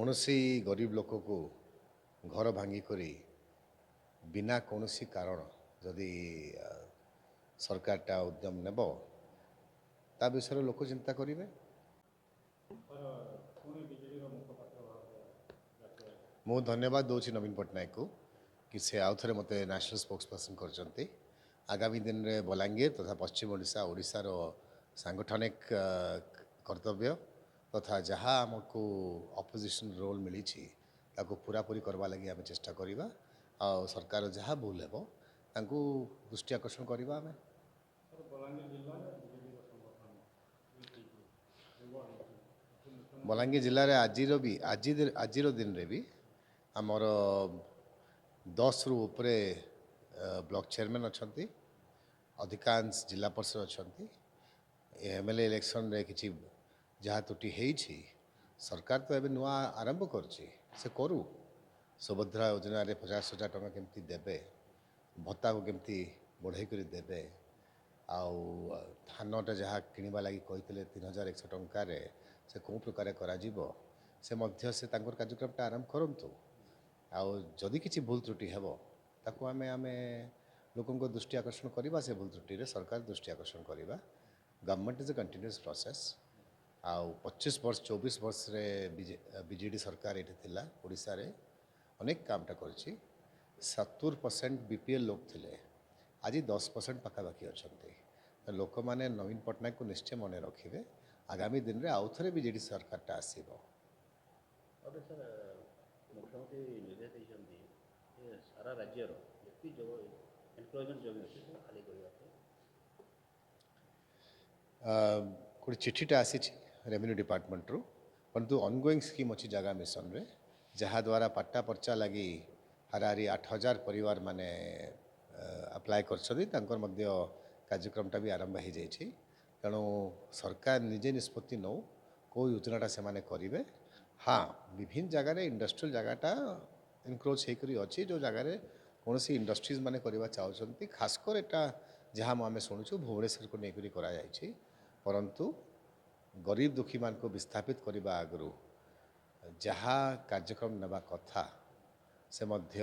କୌଣସି ଗରିବ ଲୋକକୁ ଘର ଭାଙ୍ଗିକରି ବିନା କୌଣସି କାରଣ ଯଦି ସରକାରଟା ଉଦ୍ୟମ ନେବ ତା ବିଷୟରେ ଲୋକ ଚିନ୍ତା କରିବେ। ମୁଁ ଧନ୍ୟବାଦ ଦେଉଛି ନବୀନ ପଟ୍ଟନାୟକକୁ କି ସେ ଆଉ ଥରେ ମୋତେ ନ୍ୟାସନାଲ୍ ସ୍ପୋକ୍ସ ପର୍ସନ୍ କରିଛନ୍ତି। ଆଗାମୀ ଦିନରେ ବଲାଙ୍ଗୀର ତଥା ପଶ୍ଚିମ ଓଡ଼ିଶାର ସାଂଗଠନିକ କର୍ତ୍ତବ୍ୟ ତଥା ଯାହା ଆମକୁ ଅପୋଜିସନ୍ ରୋଲ୍ ମିଳିଛି ତାକୁ ପୂରାପୂରି କରିବା ଲାଗି ଆମେ ଚେଷ୍ଟା କରିବା। ଆଉ ସରକାର ଯାହା ଭୁଲ ହେବ ତାଙ୍କୁ ଦୃଷ୍ଟି ଆକର୍ଷଣ କରିବା। ଆମେ ବଲାଙ୍ଗୀର ଜିଲ୍ଲାରେ ଆଜିର ଦିନରେ ବି ଆମର 10ରୁ ଉପରେ ବ୍ଲକ ଚେୟାରମ୍ୟାନ୍ ଅଛନ୍ତି, ଅଧିକାଂଶ ଜିଲ୍ଲା ପରିଷଦ ଅଛନ୍ତି। MLA ଇଲେକ୍ସନରେ କିଛି ଯାହା ତ୍ରୁଟି ହେଇଛି ସରକାର ତ ଏବେ ନୂଆ ଆରମ୍ଭ କରୁଛି, ସେ କରୁ। ସୁଭଦ୍ରା ଯୋଜନାରେ 50,000 ଟଙ୍କା କେମିତି ଦେବେ, ଭତ୍ତାକୁ କେମିତି ବଢ଼େଇ କରି ଦେବେ, ଆଉ ଧାନଟା ଯାହା କିଣିବା ଲାଗି କହିଥିଲେ 3,100 ଟଙ୍କାରେ ସେ କେଉଁ ପ୍ରକାର କରାଯିବ ସେ ମଧ୍ୟ ସେ ତାଙ୍କର କାର୍ଯ୍ୟକ୍ରମଟା ଆରମ୍ଭ କରନ୍ତୁ। ଆଉ ଯଦି କିଛି ଭୁଲ ତ୍ରୁଟି ହେବ ତାକୁ ଆମେ ଲୋକଙ୍କ ଦୃଷ୍ଟି ଆକର୍ଷଣ କରିବା। ସେ ଭୁଲ ତ୍ରୁଟିରେ ସରକାର ଦୃଷ୍ଟି ଆକର୍ଷଣ କରିବା। Government is a continuous process. ଆଉ 24 ବର୍ଷରେ ବିଜେଡ଼ି ସରକାର ଏଠି ଥିଲା ଓଡ଼ିଶାରେ, ଅନେକ କାମଟା କରିଛି। 70% BPL ଲୋକ ଥିଲେ, ଆଜି 10% ପାଖାପାଖି ଅଛନ୍ତି। ଲୋକମାନେ ନବୀନ ପଟ୍ଟନାୟକକୁ ନିଶ୍ଚୟ ମନେ ରଖିବେ। ଆଗାମୀ ଦିନରେ ଆଉ ଥରେ ବିଜେଡ଼ି ସରକାରଟା ଆସିବ। ମୁଖ୍ୟମନ୍ତ୍ରୀ ନିର୍ଦ୍ଦେଶ ଦେଇଛନ୍ତି ଯେ ସାରା ରାଜ୍ୟର ଯେତିକି ଏମ୍ପ୍ଲୟମେଣ୍ଟ ଜମି ଅଛି ସବୁ ଖାଲି କରିବା ପାଇଁ। ଗୋଟେ ଚିଠିଟା ଆସିଛି ରେଭିନ୍ୟୁ ଡିପାର୍ଟମେଣ୍ଟରୁ, ପରନ୍ତୁ ଅନଗୋଇଂ ସ୍କିମ୍ ଅଛି ଜାଗା ମିଶନରେ, ଯାହାଦ୍ୱାରା ପାଟ୍ଟା ପର୍ଚ୍ଚା ଲାଗି ହାରାହାରି 8,000 ପରିବାର ମାନେ ଆପ୍ଲାଏ କରିଛନ୍ତି। ତାଙ୍କର ମଧ୍ୟ କାର୍ଯ୍ୟକ୍ରମଟା ବି ଆରମ୍ଭ ହୋଇଯାଇଛି। ତେଣୁ ସରକାର ନିଜେ ନିଷ୍ପତ୍ତି ନେଉ କେଉଁ ଯୋଜନାଟା ସେମାନେ କରିବେ। ହଁ, ବିଭିନ୍ନ ଜାଗାରେ ଇଣ୍ଡଷ୍ଟ୍ରିଆଲ ଜାଗାଟା ଏନକ୍ରୋଚ୍ ହେଇକରି ଅଛି, ଯେଉଁ ଜାଗାରେ କୌଣସି ଇଣ୍ଡଷ୍ଟ୍ରିଜ୍ ମାନେ କରିବା ଚାହୁଁଛନ୍ତି। ଖାସ କରି ଏଟା ଯାହା ଆମେ ଶୁଣୁଛୁ ଭୁବନେଶ୍ୱରକୁ ନେଇକରି କରାଯାଇଛି। ପରନ୍ତୁ ଗରିବ ଦୁଃଖୀମାନଙ୍କୁ ବିସ୍ଥାପିତ କରିବା ଆଗରୁ ଯାହା କାର୍ଯ୍ୟକ୍ରମ ନେବା କଥା ସେ ମଧ୍ୟ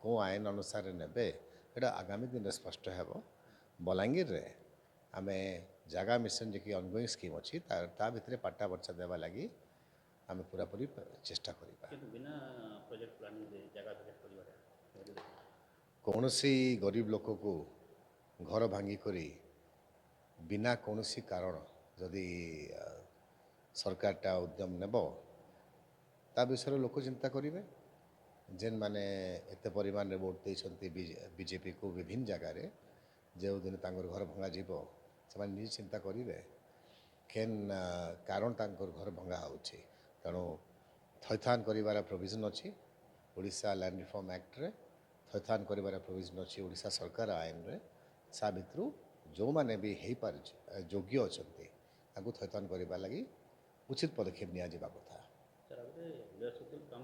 କେଉଁ ଆଇନ ଅନୁସାରେ ନେବେ ଏଇଟା ଆଗାମୀ ଦିନରେ ସ୍ପଷ୍ଟ ହେବ। ବଲାଙ୍ଗୀରରେ ଆମେ ଜାଗା ମିଶନ ଯେ କି ଅନଗୋଇଂ ସ୍କିମ୍ ଅଛି ତା ଭିତରେ ପାଟ୍ଟା ପର୍ଚ୍ଚା ଦେବା ଲାଗି ଆମେ ପୁରାପୁରି ଚେଷ୍ଟା କରିବା। ବିନା ପ୍ରୋଜେକ୍ଟ ପ୍ଲାନିଂରେ ଜାଗା କରିବାରେ କୌଣସି ଗରିବ ଲୋକକୁ ଘର ଭାଙ୍ଗିକରି ବିନା କୌଣସି କାରଣ ଯଦି ସରକାରଟା ଉଦ୍ୟମ ନେବ ତା ବିଷୟରେ ଲୋକ ଚିନ୍ତା କରିବେ। ଯେନ୍ମାନେ ଏତେ ପରିମାଣରେ ଭୋଟ୍ ଦେଇଛନ୍ତି ବିଜେପିକୁ ବିଭିନ୍ନ ଜାଗାରେ, ଯେଉଁଦିନ ତାଙ୍କର ଘର ଭଙ୍ଗାଯିବ ସେମାନେ ନିଜେ ଚିନ୍ତା କରିବେ କେନ୍ କାରଣ ତାଙ୍କର ଘର ଭଙ୍ଗା ହେଉଛି। ତେଣୁ ଥଇଥାନ କରିବାର ପ୍ରୋଭିଜନ୍ ଅଛି ଓଡ଼ିଶା ଲ୍ୟାଣ୍ଡ ରିଫର୍ମ ଆକ୍ଟରେ, ଥଇଥାନ କରିବାର ପ୍ରୋଭିଜନ୍ ଅଛି ଓଡ଼ିଶା ସରକାର ଆଇନରେ। ତା ଭିତରୁ ଯେଉଁମାନେ ବି ହେଇପାରୁଛି ଯୋଗ୍ୟ ଅଛନ୍ତି ତାଙ୍କୁ ଥଇଥାନ କରିବା ଲାଗି ଉଚିତ ପଦକ୍ଷେପ ନିଆଯିବା କଥା। ସାର୍ ଗୋଟେ ଇଣ୍ଡଷ୍ଟ୍ରିଆଲ କାମ